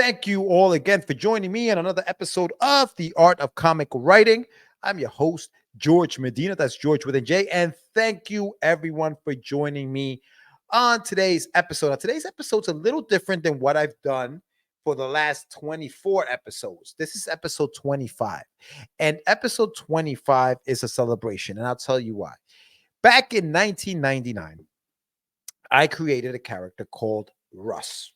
thank you all again for joining me in another episode of The Art of Comic Writing. I'm your host, Jorge Medina. That's George with a J. And thank you, everyone, for joining me on today's episode. Now, today's episode's a little different than what I've done for the last 24 episodes. This is episode 25. And episode 25 is a celebration, and I'll tell you why. Back in 1999, I created a character called Russ.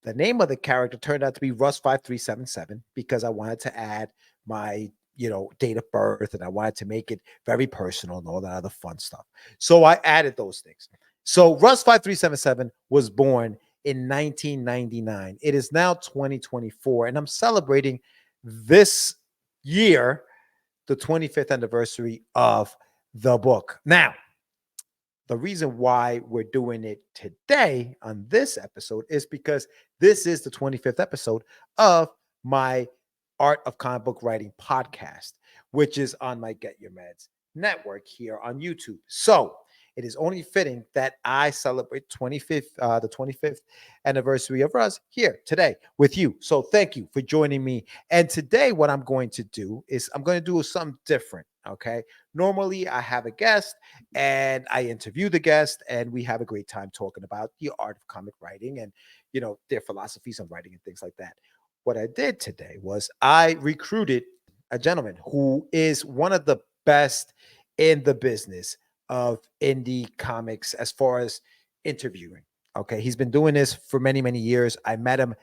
The name of the character turned out to be Russ 5377 because I wanted to add my, date of birth, and I wanted to make it very personal and all that other fun stuff. So I added those things. So Russ 5377 was born in 1999. It is now 2024, and I'm celebrating this year, the 25th anniversary of the book. Now, the reason why we're doing it today on this episode is because this is the 25th episode of my Art of Comic Book Writing podcast, which is on my Get Your Meds network here on YouTube. So it is only fitting that I celebrate the 25th anniversary of Russ here today with you. So thank you for joining me. And today what I'm going to do is I'm going to do something different. Okay. Normally I have a guest and I interview the guest and we have a great time talking about the art of comic writing and, their philosophies on writing and things like that. What I did today was I recruited a gentleman who is one of the best in the business of indie comics as far as interviewing. Okay. He's been doing this for many, many years. I met him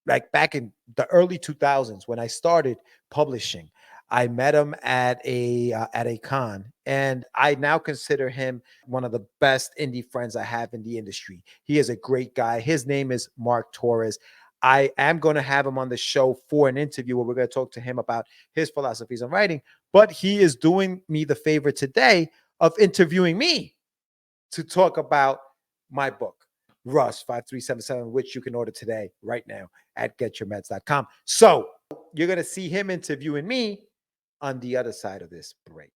like back in the early 2000s when I started publishing. I met him at a con, and I now consider him one of the best indie friends I have in the industry. He is a great guy. His name is Mark Torres. I am going to have him on the show for an interview where we're going to talk to him about his philosophies on writing, but he is doing me the favor today of interviewing me to talk about my book, Russ 5377, which you can order today right now at getyourmeds.com. So you're going to see him interviewing me on the other side of this break.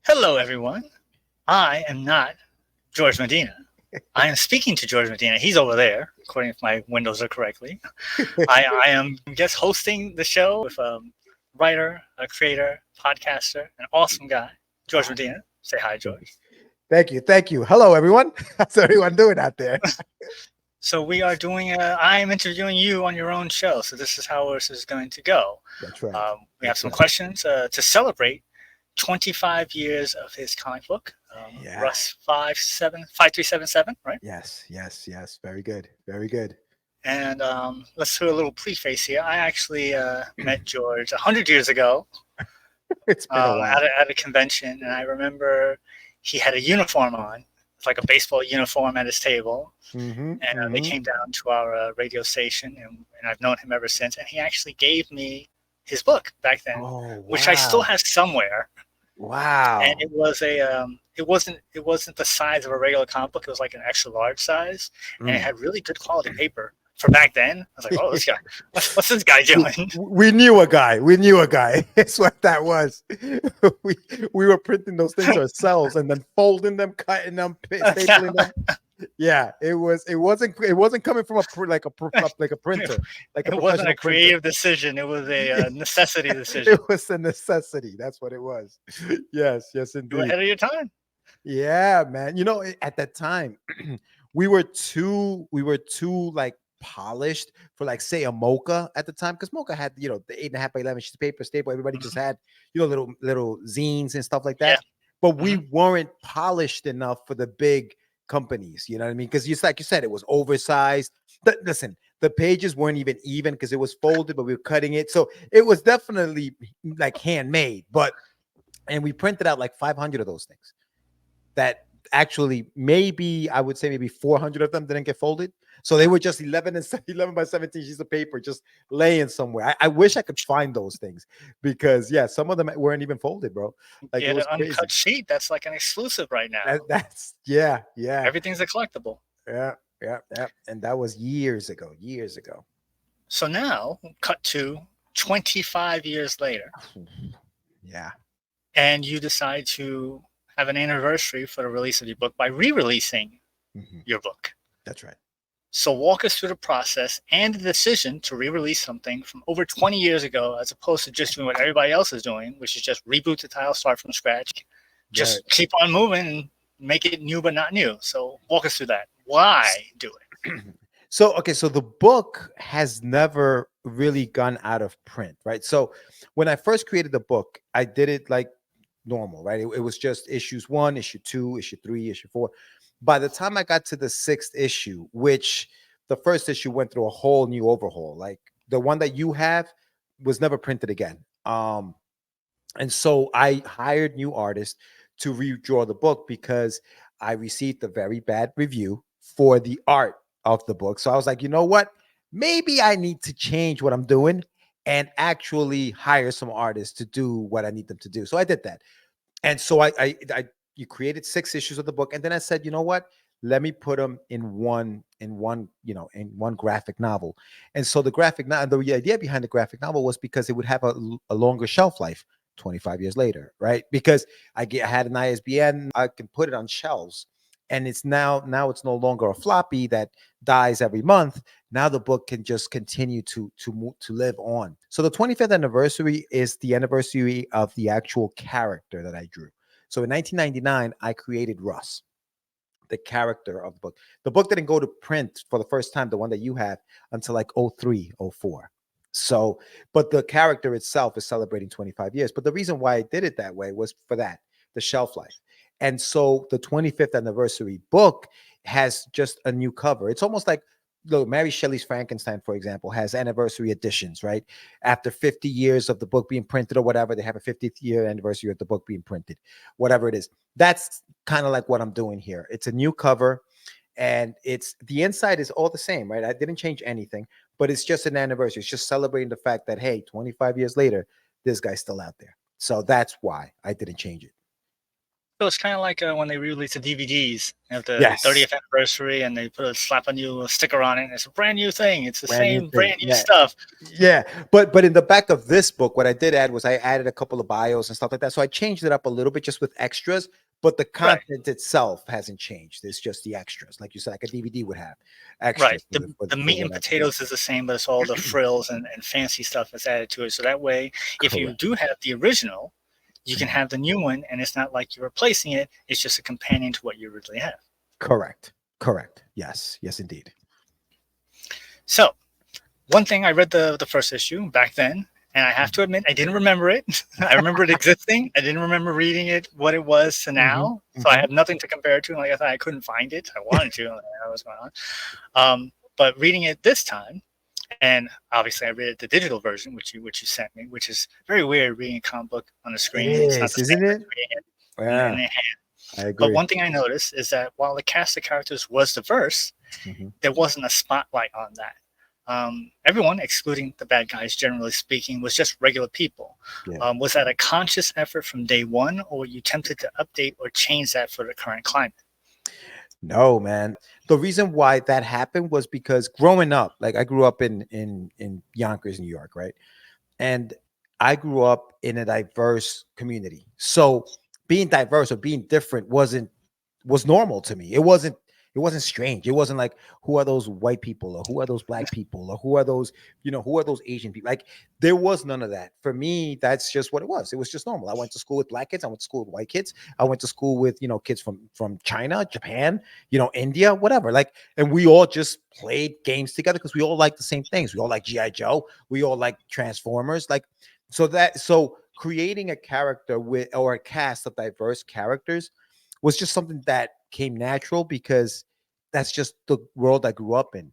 Hello, everyone. I am not Jorge Medina. I am speaking to Jorge Medina. He's over there, according if my windows are correctly. I am just hosting the show with a writer, a creator, podcaster, an awesome guy, Jorge Medina. Say hi, George. Thank you. Thank you. Hello, everyone. How's everyone doing out there? So we are doing I am interviewing you on your own show. So this is how this is going to go. That's right. We have some questions to celebrate 25 years of his comic book, Russ 5377, right? Yes. Very good. Very good. And let's do a little preface here. I actually met George 100 years ago. It's been a while. At a convention, and I remember he had a uniform on. It's like a baseball uniform at his table. They came down to our radio station, and I've known him ever since. And he actually gave me his book back then, which I still have somewhere. Wow. And it was it wasn't the size of a regular comic book. It was like an extra large size, and it had really good quality paper for back then. I was like, oh, this guy, what's this guy doing? We knew a guy. It's what that was. we were printing those things ourselves and then folding them, cutting them, stapling them. Yeah, it wasn't coming from a printer, like it wasn't a creative decision. It was a necessity decision. It was a necessity. That's what it was. Yes, indeed. You were ahead of your time. Yeah, man. At that time, we were too like polished for like say a Mocha at the time, because Mocha had the 8.5 by 11 sheets of paper staple. Everybody just had little zines and stuff like that. but we Mhm. weren't polished enough for the big companies. You know what I mean? Because just like you said, it was oversized. Listen, the pages weren't even because it was folded, but we were cutting it. So it was definitely like handmade. But and we printed out like 500 of those things that actually maybe I would say maybe 400 of them didn't get folded. So they were just 11 by 17 sheets of paper just laying somewhere. I wish I could find those things because yeah, some of them weren't even folded, bro. Like it Get an was crazy. uncut sheet. That's like an exclusive right now. That's yeah, yeah, Everything's a collectible. yeah, yeah, yeah. And that was years ago, years ago. So now, cut to 25 years later, Yeah. and you decide to have an anniversary for the release of your book by re-releasing Mhm. your book. That's right. So walk us through the process and the decision to re-release something from over 20 years ago, as opposed to just doing what everybody else is doing, which is just reboot the title, start from scratch, Right. just keep on moving and make it new but not new. So walk us through that. Why do it? So okay, so the book has never really gone out of print, right? So when I first created the book, I did it like normal, right? It was just issues 1, issue 2, issue 3, issue 4. By the time I got to the 6th issue, which the first issue went through a whole new overhaul, like the one that you have was never printed again. And so I hired new artists to redraw the book because I received a very bad review for the art of the book. So I was like, you know what? Maybe I need to change what I'm doing and actually hire some artists to do what I need them to do. So I did that. And so I you created 6 issues of the book, and then I said, you know what? Let me put them in one graphic novel. And so the graphic novel, the idea behind the graphic novel was because it would have a longer shelf life 25 years later, right? Because I had an ISBN, I can put it on shelves. And it's now it's no longer a floppy that dies every month. Now the book can just continue to live on. So the 25th anniversary is the anniversary of the actual character that I drew. So in 1999, I created Russ, the character of the book. The book didn't go to print for the first time, the one that you have, until like 03, 04. So, but the character itself is celebrating 25 years. But the reason why I did it that way was for that, the shelf life. And so the 25th anniversary book has just a new cover. It's almost like, look, Mary Shelley's Frankenstein, for example, has anniversary editions, right? After 50 years of the book being printed or whatever, they have a 50th year anniversary of the book being printed, whatever it is. That's kind of like what I'm doing here. It's a new cover and it's the inside is all the same, right? I didn't change anything, but it's just an anniversary. It's just celebrating the fact that, hey, 25 years later, this guy's still out there. So that's why I didn't change it. So it's kind of like when they release the DVDs of the Yes. 30th anniversary, and they slap a new sticker on it. And it's a brand new thing. It's the Brand new same thing. brand new Yeah. stuff. Yeah, but in the back of this book, what I did add was I added a couple of bios and stuff like that. So I changed it up a little bit just with extras, but the Right, content itself hasn't changed. It's just the extras, like you said, like a DVD would have right. extras The for meat and whatever. potatoes is the same, but it's all the frills and fancy stuff that's added to it. So that way, if you Correct. do have the original, you can Mhm. have the new one, and it's not like you're replacing it. It's just a companion to what you originally have. Correct. Correct. Yes. Yes, indeed. So one thing, I read the first issue back then, and I have to admit I didn't remember it. I remember it existing. I didn't remember reading it, what it was to Hmm. now. So I Hmm. have nothing to compare it to. And like I said, I couldn't find it. I wanted to. I don't know what's going on. But reading it this time, and obviously I read it the digital version, which you sent me, which is very weird reading a comic book on the It screen. It's not the is, same isn't as it? reading it in Yeah, the hand. I But agree. one thing I noticed is that while the cast of characters was diverse, Hmm. there wasn't a spotlight on that. Everyone, excluding the bad guys, generally speaking, was just regular people. Yeah. Was that a conscious effort from day one, or were you tempted to update or change that for the current climate? No, man. The reason why that happened was because growing up, like I grew up in Yonkers, New York, right? And I grew up in a diverse community. So being diverse or being different was normal to me. It wasn't strange. It wasn't like who are those white people or who are those black people or who are those, who are those Asian people? Like there was none of that. For me, that's just what it was. It was just normal. I went to school with black kids, I went to school with white kids. I went to school with, kids from China, Japan, India, whatever. Like and we all just played games together because we all like the same things. We all like GI Joe, we all like Transformers, like so creating a character with or a cast of diverse characters was just something that came natural because that's just the world I grew up in.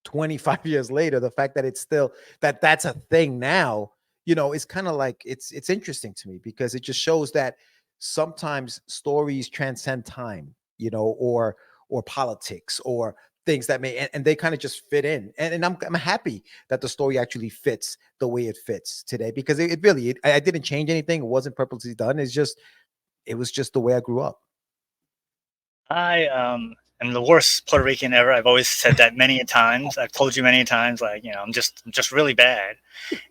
25 years later, the fact that it's still that's a thing now, is kind of like it's interesting to me because it just shows that sometimes stories transcend time, or politics or things that may and they kind of just fit in. And I'm happy that the story actually fits the way it fits today because it really I didn't change anything. It wasn't purposely done. It was just the way I grew up. I am the worst Puerto Rican ever. I've always said that many a times. I've told you many a times, like, I'm just really bad.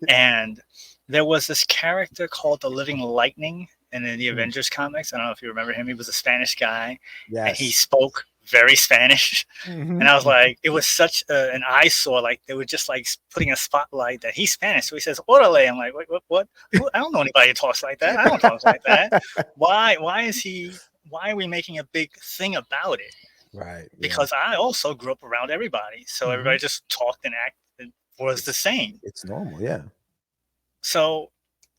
And there was this character called the Living Lightning in the Mm, Avengers comics. I don't know if you remember him. He was a Spanish guy, and he yes. spoke very Spanish. And I was Mhm. like, it was such an eyesore. Like they were just like putting a spotlight that he's Spanish. So he says, "Orale." I'm like, what? What? I don't know anybody who talks like that. I don't talk like that. Why? Why is he? Why are we making a big thing about it? Right. Yeah. Because I also grew up around everybody, so Hmm. everybody just talked and acted was the It's same. it's normal. Yeah. So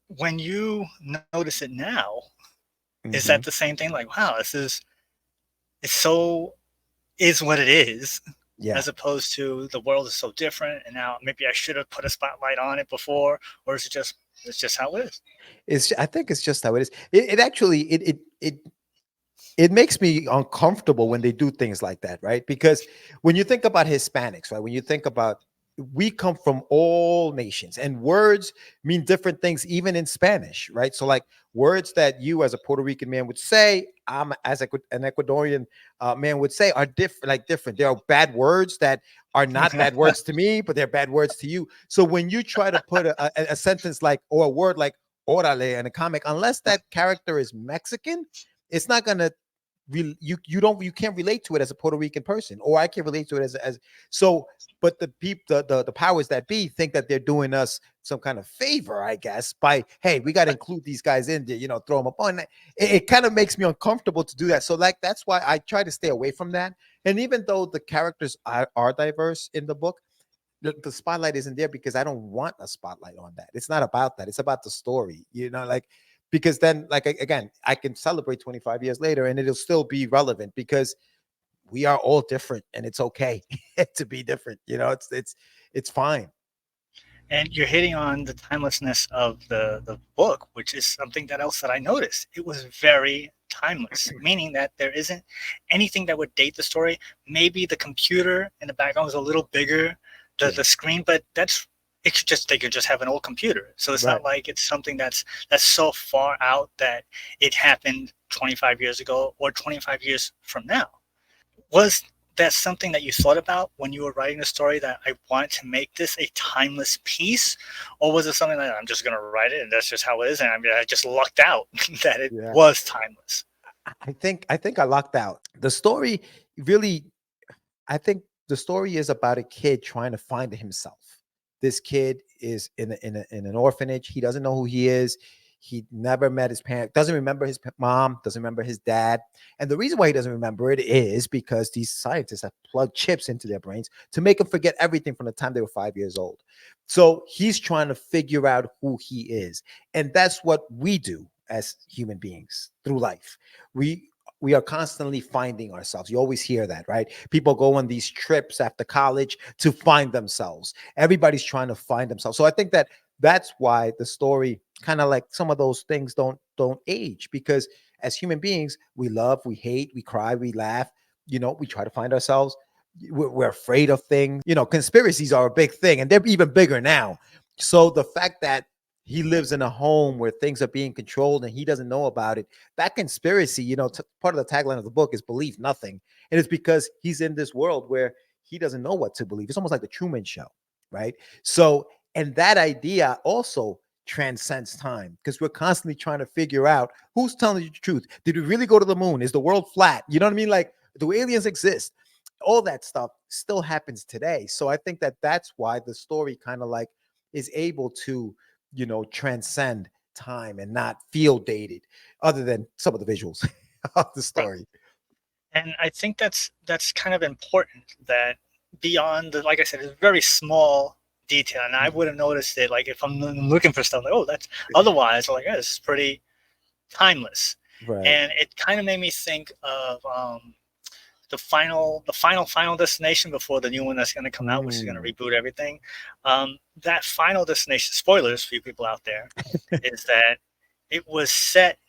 when you notice it now, is that Hmm. the same thing? Like, wow, it's so is what it is, Yeah. as opposed to the world is so different, and now maybe I should have put a spotlight on it before, or is it just it's just how it is? I think it's just how it is. It actually it makes me uncomfortable when they do things like that, right? Because when you think about Hispanics, right? When you think about we come from all nations and words mean different things even in Spanish, right? So like words that you as a Puerto Rican man would say, I'm as an Ecuadorian man would say are different, like different. There are bad words that are not bad words to me, but they're bad words to you. So when you try to put a sentence like or a word like orale in a comic, unless that character is Mexican, it's not gonna you can't relate to it as a Puerto Rican person, or I can't relate to it as so. But the people, the powers that be, think that they're doing us some kind of favor, I guess, by hey, we got to include these guys in there, throw them up on. It kind of makes me uncomfortable to do that. So like that's why I try to stay away from that. And even though the characters are diverse in the book, the spotlight isn't there because I don't want a spotlight on that. It's not about that. It's about the story, like because then like again, I can celebrate 25 years later and it'll still be relevant because we are all different and it's okay to be different. It's fine. And you're hitting on the timelessness of the book, which is something that else that I noticed. It was very timeless, meaning that there isn't anything that would date the story. Maybe the computer in the background was a little bigger, the Yeah. screen, but that's it could just they could just have an old computer. So it's Right. not like it's something that's so far out that it happened 25 years ago or 25 years from now. Was that something that you thought about when you were writing the story, that I want to make this a timeless piece, or was it something that I'm just going to write it and that's just how it is, and I mean I just lucked out that it Yeah. was timeless? I think I lucked out. The story really I think the story is about a kid trying to find himself. This kid is in an orphanage. He doesn't know who he is. He never met his parent, doesn't remember his mom, doesn't remember his dad. And the reason why he doesn't remember it is because these scientists have plugged chips into their brains to make him forget everything from the time they were 5 years old. So he's trying to figure out who he is. And that's what we do as human beings through life. We are constantly finding ourselves. You always hear that, right? People go on these trips after college to find themselves. Everybody's trying to find themselves. So I think that that's why the story kind of like some of those things don't age because as human beings, we love, we hate, we cry, we laugh, we try to find ourselves. We're afraid of things. Conspiracies are a big thing and they're even bigger now. So the fact that he lives in a home where things are being controlled and he doesn't know about it, that conspiracy, part of the tagline of the book is believe nothing. And it's because he's in this world where he doesn't know what to believe. It's almost like the Truman Show, right? So, and that idea also transcends time because we're constantly trying to figure out who's telling you the truth. Did we really go to the moon? Is the world flat? You know what I mean? Like, do aliens exist? All that stuff still happens today. So I think that that's why the story kind of like is able to, transcend time and not feel dated, other than some of the visuals of the Right. story. And I think that's kind of important, that beyond the, like I said, it's very small detail, and I Mm. would have noticed it. Like if I'm looking for stuff, like oh, that's otherwise, I'm like yeah, this is pretty timeless, Right. and it kind of made me think of final destination before the new one that's going to come out, which is going to Mm. reboot everything. That final destination, spoilers for you people out there, is that it was set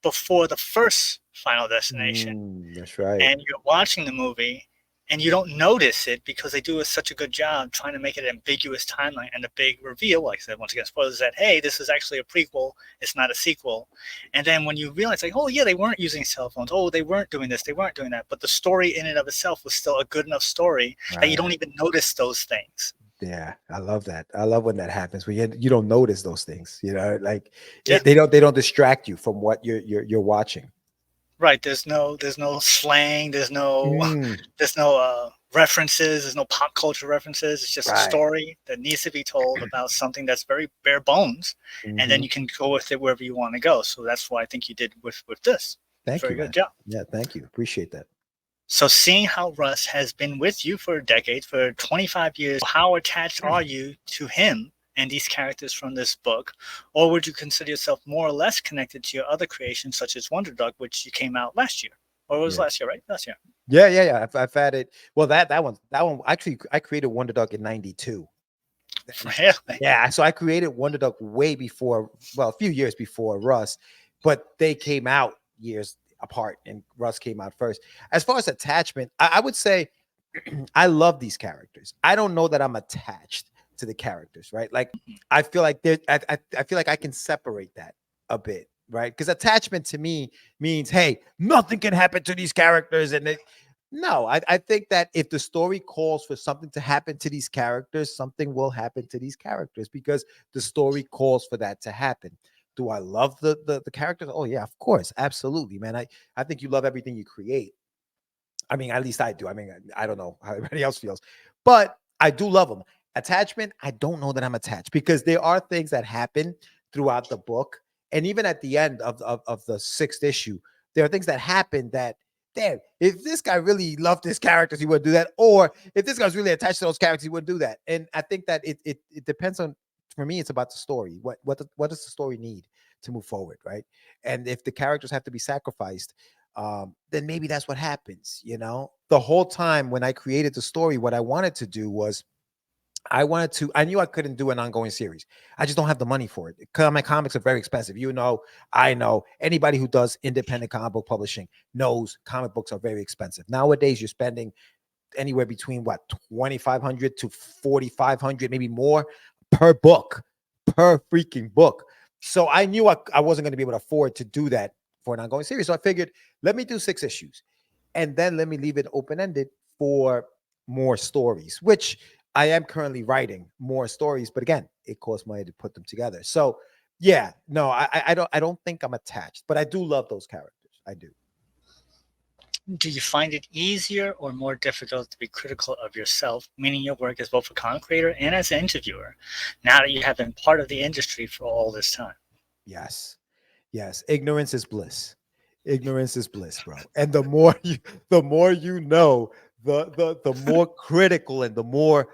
before the first Final Destination, That's right. and you're watching the movie and you don't notice it because they do such a good job trying to make it an ambiguous timeline. And the big reveal, like I said, once again, spoilers, is that hey, this is actually a prequel, it's not a sequel. And then when you realize, like, oh yeah, they weren't using cell phones, oh they weren't doing this, they weren't doing that, but the story in and of itself was still a good enough story that you Right. don't even notice those things. Yeah, I love that. I love when that happens when you don't notice those things. Like Yeah. they don't distract you from what you're watching. Right. There's no slang. There's no Mm, there's no references. There's no pop culture references. It's just a right. story that needs to be told about something that's very bare bones, and then Hmm. you can go with it wherever you want to go. So that's what I think you did with this. Thank Very you, good man. job. Yeah, thank you. Appreciate that. So seeing how Russ has been with you for decades, for 25 years, how attached are you to him and these characters from this book? Or would you consider yourself more or less connected to your other creations, such as Wonder Dog, which you came out last year? Or it was Yeah. last year, right? Last year. Yeah. I've had it. Well, that one actually I created Wonder Dog in '92. Really? Yeah, so I created Wonder Dog way before, well, a few years before Russ, but they came out years apart, and Russ came out first. As far as attachment, I would say I love these characters. I don't know that I'm attached to the characters, right? Like I feel like I feel like I can separate that a bit, right? Because attachment to me means, hey, nothing can happen to these characters, and no, I think that if the story calls for something to happen to these characters, something will happen to these characters because the story calls for that to happen. Do I love the characters? Oh yeah, of course, absolutely, man. I think you love everything you create. I mean, at least I do. I mean, I don't know how everybody else feels, but I do love them. Attachment, I don't know that I'm attached because there are things that happen throughout the book. And even at the end of the sixth issue, there are things that happen that, damn, if this guy really loved his characters, he would do that. Or if this guy's really attached to those characters, he wouldn't do that. And I think that it depends on, for me, it's about the story. What does the story need to move forward, right? And if the characters have to be sacrificed, then maybe that's what happens. The whole time when I created the story, what I wanted to do was I knew I couldn't do an ongoing series. I just don't have the money for it. My comics are very expensive. I know anybody who does independent comic book publishing knows comic books are very expensive. Nowadays, you're spending anywhere between 2,500 to 4,500, maybe more per book, per freaking book. So I knew I wasn't going to be able to afford to do that for an ongoing series. So I figured, let me do 6 issues and then let me leave it open ended for more stories, which I am currently writing more stories. But again, it costs money to put them together. So yeah, no, I don't think I'm attached, but I do love those characters. I do. Do you find it easier or more difficult to be critical of yourself, meaning your work as both a content creator and as an interviewer, now that you have been part of the industry for all this time? Yes. Yes. Ignorance is bliss. Ignorance is bliss, bro. And the more you know, the more critical and the more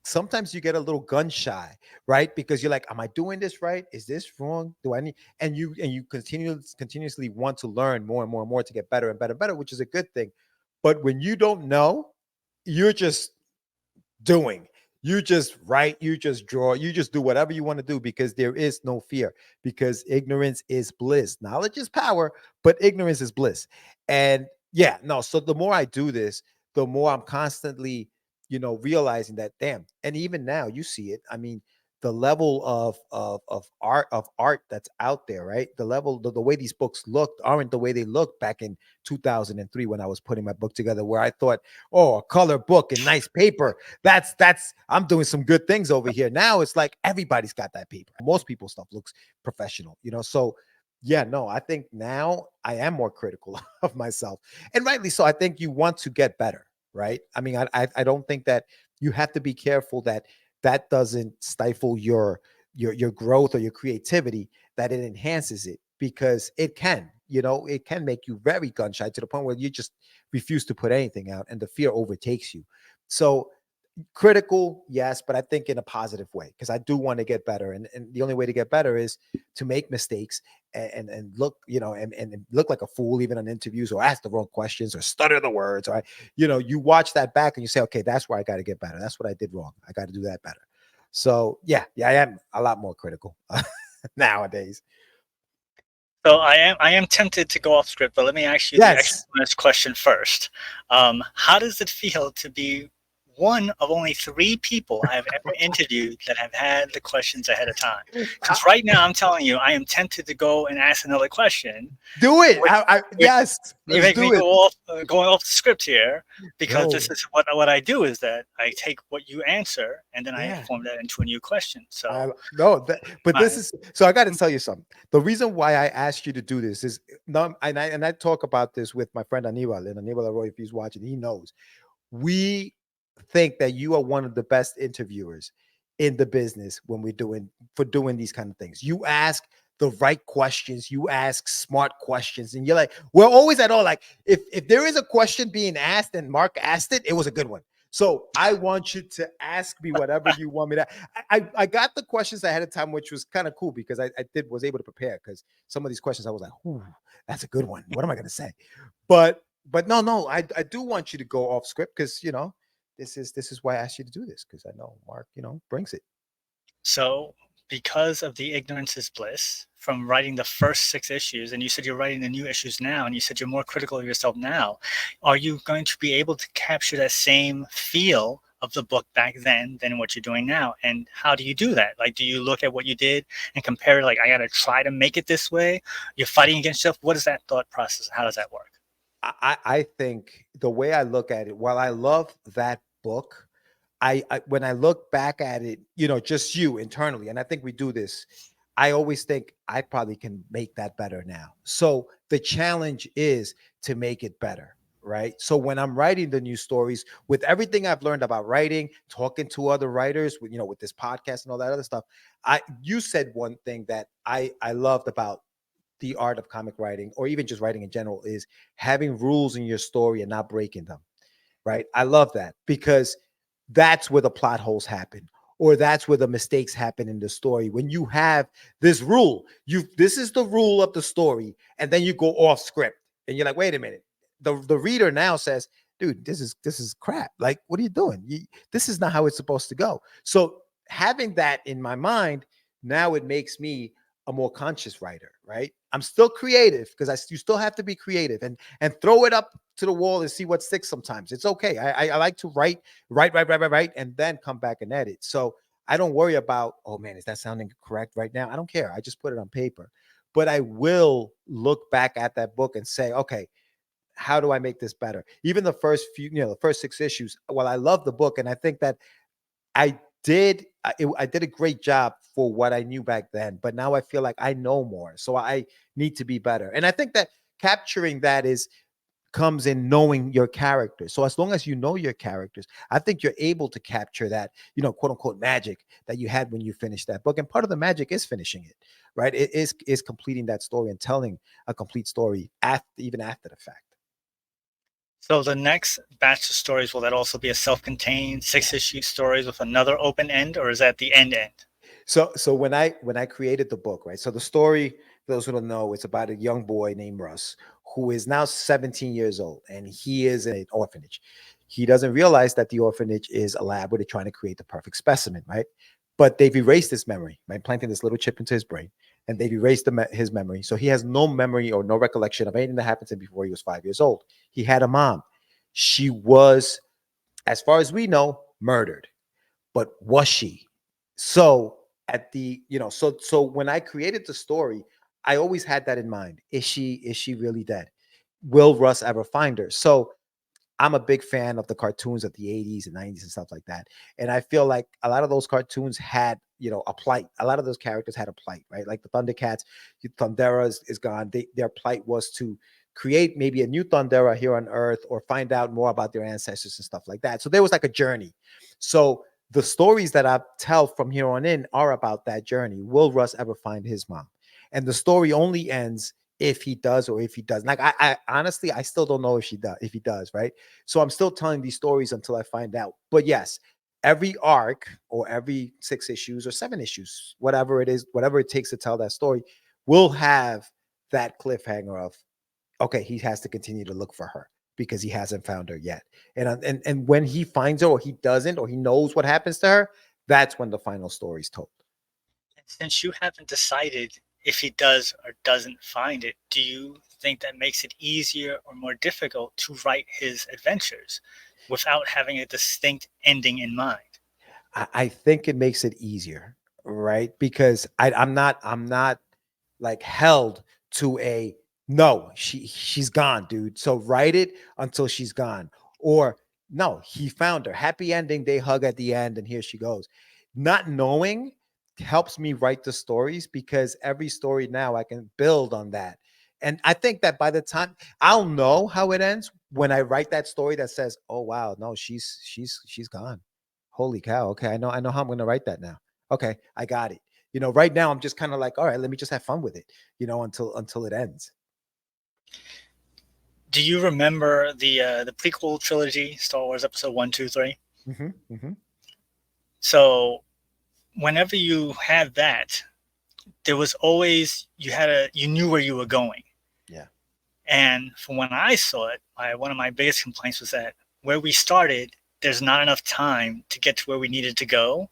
sometimes you get a little gun shy, right? Because you're like, am I doing this right? Is this wrong? Do I need and you continuously want to learn more and more and more to get better and better and better, which is a good thing. But when you don't know, you're just doing. You just write, you just draw, you just do whatever you want to do because there is no fear, because ignorance is bliss. Knowledge is power, but ignorance is bliss. And yeah, no, so the more I do this, the more I'm constantly, realizing that, damn. And even now you see it. I mean, the level of art that's out there, right? The level, the way these books looked aren't the way they looked back in 2003 when I was putting my book together, where I thought, oh, a color book and nice paper, that's I'm doing some good things over here. Now it's like everybody's got that paper. Most people's stuff looks professional. So yeah, no, I think now I am more critical of myself, and rightly so. I think you want to get better, right? I mean, I don't think that you have to be careful that that doesn't stifle your growth or your creativity, that it enhances it, because it can, it can make you very gun shy to the point where you just refuse to put anything out and the fear overtakes you. So Critical, yes, but I think in a positive way, because I do want to get better, and the only way to get better is to make mistakes and look, and look like a fool even on interviews, or ask the wrong questions, or stutter the words, or you watch that back and you say, okay, that's where I got to get better. That's what I did wrong. I got to do that better. So yeah, I am a lot more critical nowadays. So I am tempted to go off script, but let me ask you the extra Yes. bonus question first. How does it feel to be one of only three people I have ever interviewed that have had the questions ahead of time? I- Because right now I'm telling you, I am tempted to go and ask another question, do it. which, which Yes, you let's make me do it, go off going off the script here, because this bro. is what I do is that I take what you answer and then I Yeah. form that into a new question. So, No, but this I, is so. I got to tell you something. The reason why I asked you to do this is no, and I talk about this with my friend Anibal, and Anibal Arroyo, if he's watching, he knows. We think that you are one of the best interviewers in the business when we're doing these kind of things. You ask the right questions, you ask smart questions, and you're like, we're always at all like, if there is a question being asked and Mark asked it, it was a good one. So I want you to ask me whatever you want me to. I got the questions ahead of time, which was kind of cool because I was able to prepare, because some of these questions I was like, ooh, that's a good one. What am I gonna say? But no, I do want you to go off script, because this is why I asked you to do this, because I know Mark, brings it. So, because of the ignorance is bliss from writing the first six issues, and you said you're writing the new issues now, and you said you're more critical of yourself now, are you going to be able to capture that same feel of the book back then than what you're doing now? And how do you do that? Like, do you look at what you did and compare it? Like, I got to try to make it this way. You're fighting against yourself. What is that thought process? How does that work? I think the way I look at it, while I love that book, I when I look back at it, just you internally, and I think we do this, I always think I probably can make that better now. So the challenge is to make it better, right? So when I'm writing the new stories, with everything I've learned about writing, talking to other writers, with this podcast and all that other stuff, you said one thing that I loved about the art of comic writing, or even just writing in general, is having rules in your story and not breaking them, right? I love that, because that's where the plot holes happen, or that's where the mistakes happen in the story. When you have this rule, this is the rule of the story, and then you go off script and you're like, wait a minute. The reader now says, dude, this is crap. Like, what are you doing? This is not how it's supposed to go. So having that in my mind, now it makes me a more conscious writer, right? I'm still creative, because you still have to be creative, and throw it up to the wall and see what sticks. Sometimes it's okay. I like to write, and then come back and edit. So I don't worry about, oh man, is that sounding correct right now? I don't care. I just put it on paper. But I will look back at that book and say, okay, how do I make this better? Even the first six issues. Well, I love the book, and I think that I did a great job for what I knew back then, but now I feel like I know more, so I need to be better. And I think that capturing that is comes in knowing your characters. So as long as you know your characters, I think you're able to capture that, quote unquote magic that you had when you finished that book. And part of the magic is finishing it, right? It is completing that story and telling a complete story even after the fact. So the next batch of stories, will that also be a self-contained six-issue stories with another open end, or is that the end end? So when I created the book, right? So the story, for those who don't know, it's about a young boy named Russ, who is now 17 years old, and he is in an orphanage. He doesn't realize that the orphanage is a lab where they're trying to create the perfect specimen, right? But they've erased his memory by planting this little chip into his brain, and they've erased his memory, so he has no memory or no recollection of anything that happened to him before he was 5 years old. He had a mom. She was, as far as we know, murdered, but was she? So at the, so when I created the story, I always had that in mind. Is she really dead? Will Russ ever find her? So I'm a big fan of the cartoons of the 80s and 90s and stuff like that. And I feel like a lot of those cartoons had, a plight. A lot of those characters had a plight, right? Like the Thundercats, Thundera is gone. Their plight was to create maybe a new Thundera here on Earth, or find out more about their ancestors and stuff like that. So there was like a journey. So the stories that I tell from here on in are about that journey. Will Russ ever find his mom? And the story only ends if he does, or if he doesn't. Like I honestly, I still don't know if he does, right? So I'm still telling these stories until I find out. But yes, every arc or every 6 issues or 7 issues, whatever it is, whatever it takes to tell that story, will have that cliffhanger of, okay, he has to continue to look for her because he hasn't found her yet. And when he finds her or he doesn't, or he knows what happens to her, that's when the final story is told. And since you haven't decided if he does or doesn't find it, do you think that makes it easier or more difficult to write his adventures without having a distinct ending in mind? I think it makes it easier, right? Because I'm not like held to a no, she's gone, dude. So write it until she's gone. Or no, he found her. Happy ending, they hug at the end, and here she goes. Not knowing helps me write the stories because every story now I can build on that. And I think that by the time I'll know how it ends when I write that story that says, "Oh wow, no, she's gone." Holy cow. Okay, I know how I'm going to write that now. Okay, I got it. Right now I'm just kind of like, all right, let me just have fun with it, until it ends. Do you remember the prequel trilogy, Star Wars Episode 1, 2, 3? Hmm. Hmm. So whenever you had that, there was always you knew where you were going. Yeah. And from when I saw it, one of my biggest complaints was that where we started, there's not enough time to get to where we needed to go.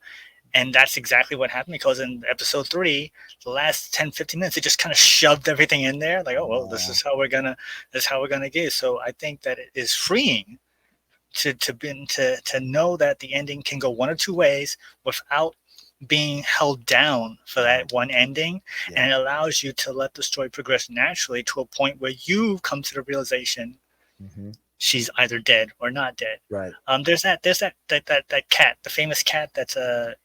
And that's exactly what happened, because in episode 3, the last 10, 15 minutes, it just kind of shoved everything in there. Like, oh, well, Uh, this is how we're going to get. So I think that it is freeing to know that the ending can go one or two ways without being held down for that one ending. yeah. And it allows you to let the story progress naturally to a point where you come to the realization Hmm. she's either dead or not dead. Right. There's that cat, the famous cat that's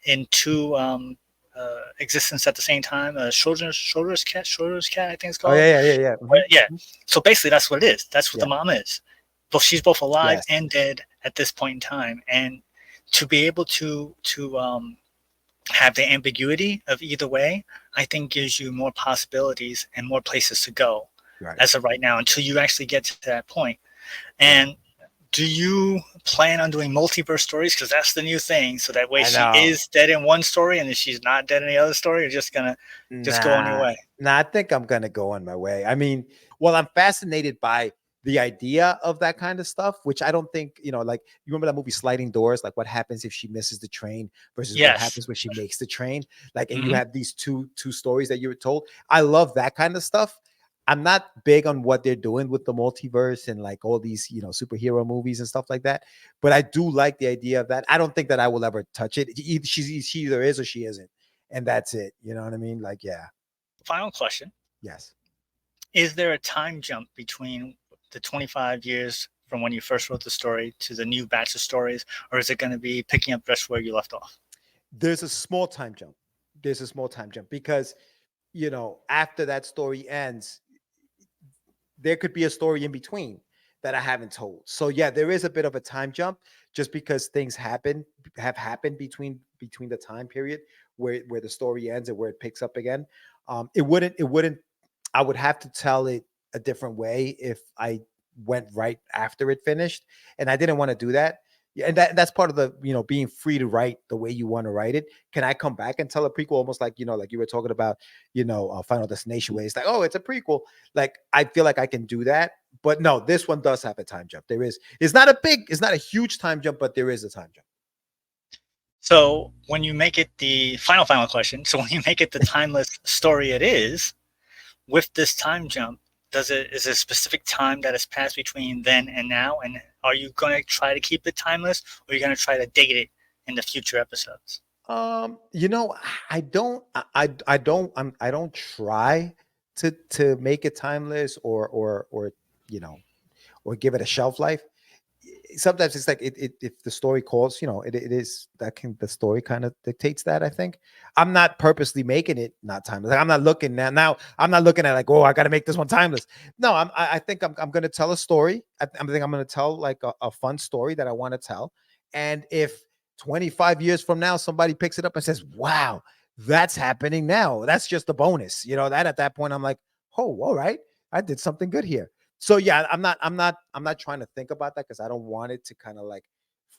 in two existence at the same time. Schroeder's cat, I think it's Oh called. yeah, yeah, yeah, yeah. But yeah. So basically, that's what it is. That's what Yeah. the mom is. But she's both alive Yes. and dead at this point in time, and to be able to have the ambiguity of either way, I think gives you more possibilities and more places to go Right. as of right now until you actually get to that point. Yeah. And do you plan on doing multiverse stories? Because that's the new thing. So that way I she know. is dead in one story, and if she's not dead in the other story, you're just gonna just go on your Nah, way. nah, I think I'm gonna go on my way. I mean, well, I'm fascinated by the idea of that kind of stuff, which I don't think, like you remember that movie Sliding Doors, like what happens if she misses the train versus what Yes. happens when she makes the train. Like, and you Hmm. have these two stories that you were told. I love that kind of stuff. I'm not big on what they're doing with the multiverse and like all these, superhero movies and stuff like that. But I do like the idea of that. I don't think that I will ever touch it. She either is or she isn't, and that's it. You know what I mean? Like, yeah, Final question: yes. is there a time jump between the 25 years from when you first wrote the story to the new batch of stories, or is it going to be picking up just where you left off? There's a small time jump. There's a small time jump because, after that story ends, there could be a story in between that I haven't told. So yeah, there is a bit of a time jump just because things have happened between the time period where the story ends and where it picks up again. It wouldn't I would have to tell it a different way if I went right after it finished, and I didn't want to do that. Yeah, and that's part of the, being free to write the way you want to write it. Can I come back and tell a prequel almost like, like you were talking about, Final Destination, where it's like, oh, it's a prequel. Like I feel like I can do that, but no, this one does have a time jump. There is. It's not a huge time jump, but there is a time jump. So when you make it the final question, so when you make it the timeless story it is, with this time jump, is there a specific time that has passed between then and now? And are you going to try to keep it timeless, or are you going to try to date it in the future episodes? You know, I don't, I don't try to make it timeless or or give it a shelf life. Sometimes it's like if the story calls, it is that can the story kind of dictates that. I think I'm not purposely making it not timeless. Like I'm not looking now. I'm not looking at like, oh, I got to make this one timeless. No, I think I'm going to tell a story. I think I'm going to tell like a fun story that I want to tell. And if 25 years from now somebody picks it up and says, "Wow, that's happening now," that's just a bonus. That at that point I'm like, "Oh, all right, I did something good here." So yeah, I'm not trying to think about that because I don't want it to kind of like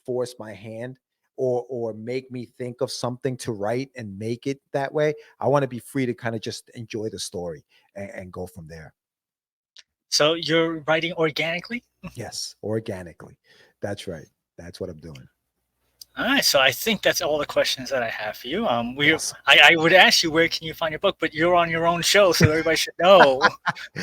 force my hand. or make me think of something to write and make it that way. I want to be free to kind of just enjoy the story and go from there. So you're writing organically? Yes, organically. That's right. That's what I'm doing. All right, so I think that's all the questions that I have for you. Awesome. I would ask you where can you find your book, but you're on your own show, so everybody should know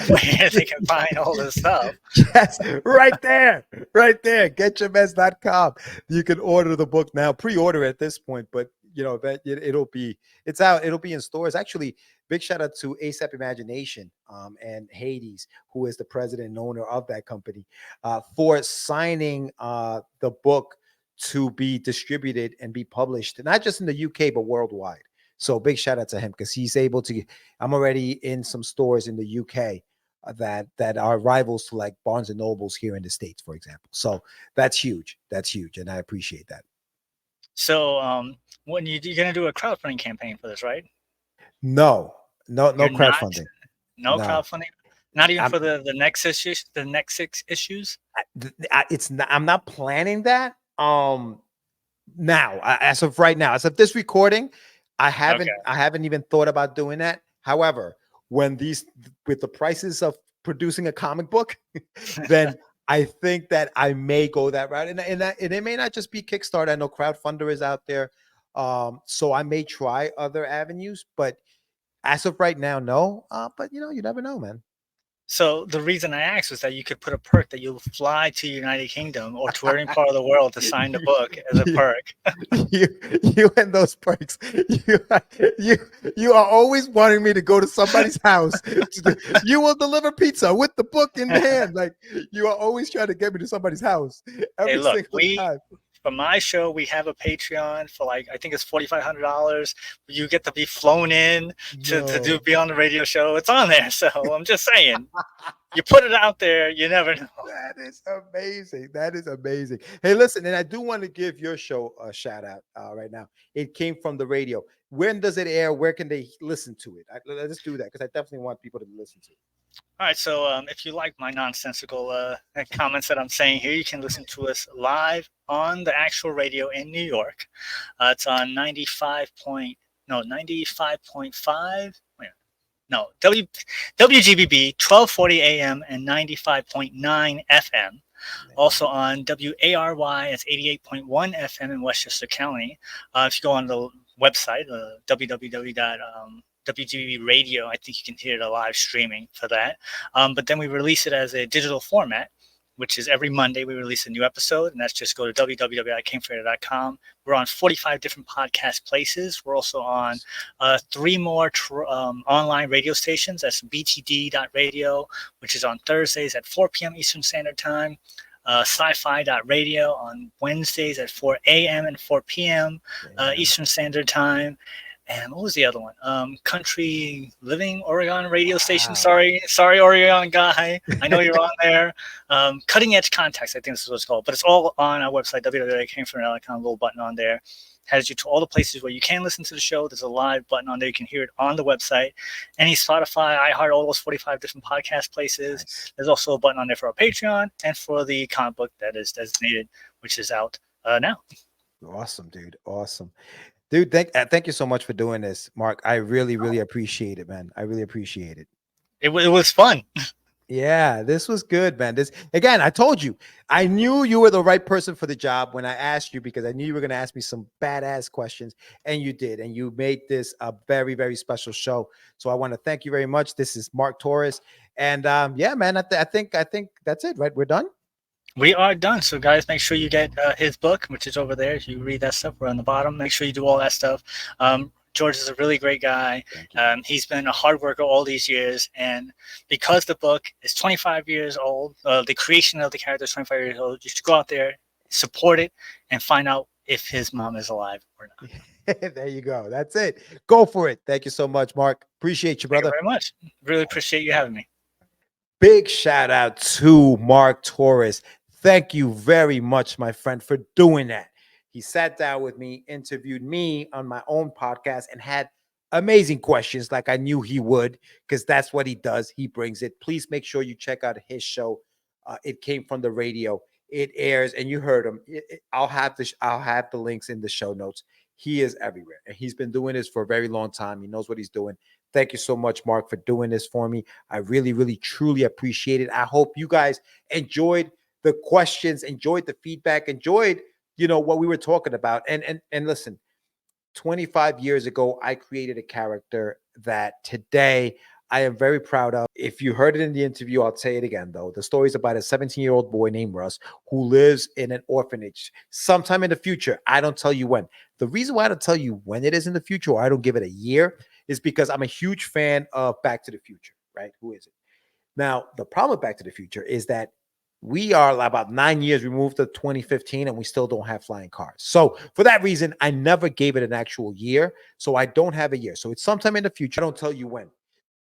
where they can find all this stuff. Yes, right there, right there. Getyourmess.com. You can order the book now, pre-order at this point, but it'll be it's out. It'll be in stores. Actually, big shout out to ASAP Imagination and Hades, who is the president and owner of that company, for signing the book to be distributed and be published, not just in the UK but worldwide. So big shout out to him because he's able to. I'm already in some stores in the UK that are rivals to like Barnes and Nobles here in the States, for example. So that's huge. That's huge, and I appreciate that. So when you're gonna do a crowdfunding campaign for this, right? No, no You're not crowdfunding. no No, crowdfunding, not even I'm. for the next issues, the next six issues. It's not. I'm not planning that. Now, as of right now, as of this recording, I Okay. haven't. I haven't even thought about doing that. However, when these with the prices of producing a comic book, then I think that I may go that route, and it may not just be Kickstarter. I know crowdfunder is out there, so I may try other avenues. But as of right now, no. But you never know, man. So the reason I asked was that you could put a perk that you'll fly to United Kingdom or to any part of the world to sign the book as a you, perk. you and those perks. You, you, you are always wanting me to go to somebody's house. You will deliver pizza with the book in the hand. Like you are always trying to get me to somebody's house Hey, every look, single time. for my show, we have a Patreon for like I think it's $4,500. You get to be flown in to No. be on the radio show. It's on there, so I'm just saying. You put it out there, you never know. That is amazing. That is amazing. Hey, listen, and I do want to give your show a shout out right now. It came from the radio. When does it air? Where can they listen to it? Let's do that because I definitely want people to listen to it. All right, so if you like my nonsensical comments that I'm saying here, you can listen to us live on the actual radio in New York. It's on 95.5. No, WGBB 1240 AM and 95.9 FM. Also on WARY, it's 88.1 FM in Westchester County. If you go on the website, www.WGB Radio, I think you can hear the live streaming for that. But then we release it as a digital format, which is every Monday we release a new episode, and that's just go to www.camefredo.com. We're on 45 different podcast places. We're also on 3 more online radio stations. That's btd.radio, which is on Thursdays at 4 p.m. Eastern Standard Time. Sci-fi.radio on Wednesdays at 4 a.m. and 4 p.m. Eastern Standard Time. And what was the other one? Country Living Oregon radio station. Wow. Sorry, Oregon guy. I know you're on there. Cutting Edge Contacts, I think this is what it's called. But it's all on our website, www.camefredo.com. Little button on there has you to all the places where you can listen to the show. There's a live button on there. You can hear it on the website. Any Spotify, iHeart, all those 45 different podcast places. Nice. There's also a button on there for our Patreon and for the comic book that is designated, which is out now. Awesome, dude. Awesome. Dude, thank you so much for doing this, Mark. I really appreciate it, man. I really appreciate it. It was fun. Yeah, this was good, man. This again, I told you, I knew you were the right person for the job when I asked you because I knew you were going to ask me some badass questions, and you did, and you made this a very special show. So I want to thank you very much. This is Mark Torres, and yeah, man, I think that's it. Right, we're done. We are done. So, guys, make sure you get his book, which is over there. You read that stuff. We're on the bottom. Make sure you do all that stuff. George is a really great guy. He's been a hard worker all these years. And because the book is 25 years old, the creation of the character is 25 years old, you should go out there, support it, and find out if his mom is alive or not. There you go. That's it. Go for it. Thank you so much, Mark. Appreciate you, brother. Thank you very much. Really appreciate you having me. Big shout out to Mark Torres. Thank you very much, my friend, for doing that. He sat down with me, interviewed me on my own podcast, and had amazing questions like I knew he would, because that's what he does. He brings it. Please make sure you check out his show. It came from the radio. it airs, and you heard him. I'll have the links in the show notes. He is everywhere, and he's been doing this for a very long time. He knows what he's doing. Thank you so much, Mark, for doing this for me. I really, really, truly appreciate it. I hope you guys enjoyed the questions, enjoyed the feedback, enjoyed what we were talking about. And listen, 25 years ago, I created a character that today I am very proud of. If you heard it in the interview, I'll say it again, though. The story is about a 17-year-old boy named Russ who lives in an orphanage sometime in the future. I don't tell you when. The reason why I don't tell you when it is in the future, or I don't give it a year, is because I'm a huge fan of Back to the Future, right? Who is it? Now, the problem with Back to the Future is that we are about 9 years removed to 2015 and we still don't have flying cars. So for that reason, I never gave it an actual year. So I don't have a year. So it's sometime in the future. I don't tell you when.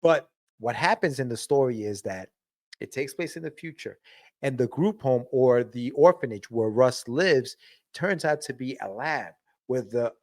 But what happens in the story is that it takes place in the future. And the group home or the orphanage where Russ lives turns out to be a lab where the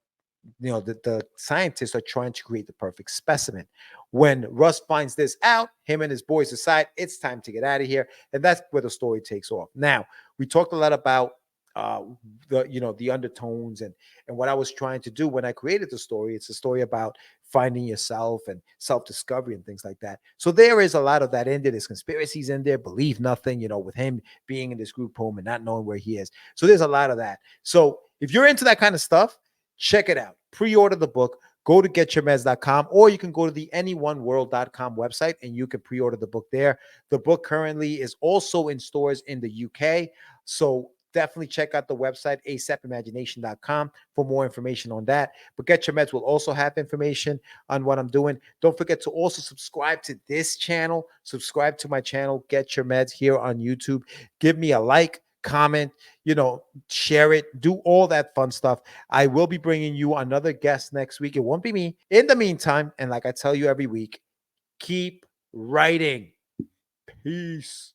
scientists are trying to create the perfect specimen. When Russ finds this out, him and his boys decide it's time to get out of here, and that's where the story takes off. Now, we talked a lot about uh, the undertones and what I was trying to do when I created the story. It's a story about finding yourself and self-discovery and things like that. So there is a lot of that in there. There's conspiracies in there, believe nothing, with him being in this group home and not knowing where he is. So there's a lot of that. So if you're into that kind of stuff, check it out. Pre-order the book. Go to getyourmeds.com, or you can go to the anyoneworld.com website and you can pre-order the book there. The book currently is also in stores in the UK. So definitely check out the website, asapimagination.com, for more information on that. But Get Your Meds will also have information on what I'm doing. Don't forget to also subscribe to this channel. Subscribe to my channel, Get Your Meds, here on YouTube. Give me a like, comment, share it, do all that fun stuff. I will be bringing you another guest next week. It won't be me. In the meantime, and like I tell you every week, keep writing. Peace.